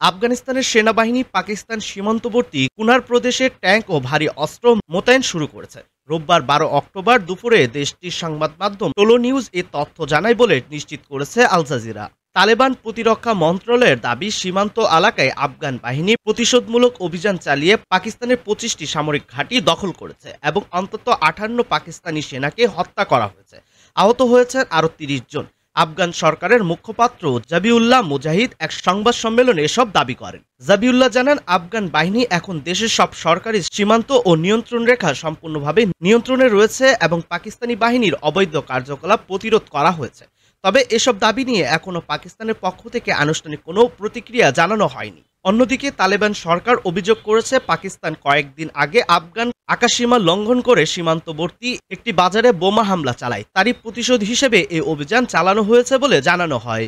আফগানিস্তানের সেনাবাহিনী পাকিস্তান সীমান্তবর্তী কুনার প্রদেশে ট্যাঙ্ক ও ভারী অস্ত্র মোতায়েন শুরু করেছে। রোববার ১২ অক্টোবর দুপুরে দেশটির সংবাদ মাধ্যম টোলো নিউজ এ তথ্য জানায় বলে নিশ্চিত করেছে আল জাজিরা। তালেবান প্রতিরক্ষা মন্ত্রণালয়ের দাবি, সীমান্ত এলাকায় আফগান বাহিনী প্রতিশোধমূলক অভিযান চালিয়ে পাকিস্তানের ২৫টি সামরিক ঘাঁটি দখল করেছে এবং অন্তত ৫৮ পাকিস্তানি সেনাকে হত্যা করা হয়েছে। আহত হয়েছেন আরও ৩০ জন। আফগান সরকারের মুখপাত্র জাবিউল্লাহ মুজাহিদ এক সংবাদ সম্মেলনে এসব দাবি করেন। জাবিউল্লাহ জানান, আফগান বাহিনী এখন দেশের সব সরকারি সীমান্ত ও নিয়ন্ত্রণ রেখা সম্পূর্ণভাবে নিয়ন্ত্রণে রয়েছে এবং পাকিস্তানি বাহিনীর অবৈধ কার্যকলাপ প্রতিরোধ করা হয়েছে। তবে এসব দাবি নিয়ে এখনও পাকিস্তানের পক্ষ থেকে আনুষ্ঠানিক কোনো প্রতিক্রিয়া জানানো হয়নি। অন্যদিকে তালেবান সরকার অভিযোগ করেছে, পাকিস্তান কয়েকদিন আগে আফগান আকাশসীমা লঙ্ঘন করে সীমান্তবর্তী একটি বাজারে বোমা হামলা চালায়। তারই প্রতিশোধ হিসেবে এই অভিযান চালানো হয়েছে বলে জানানো হয়।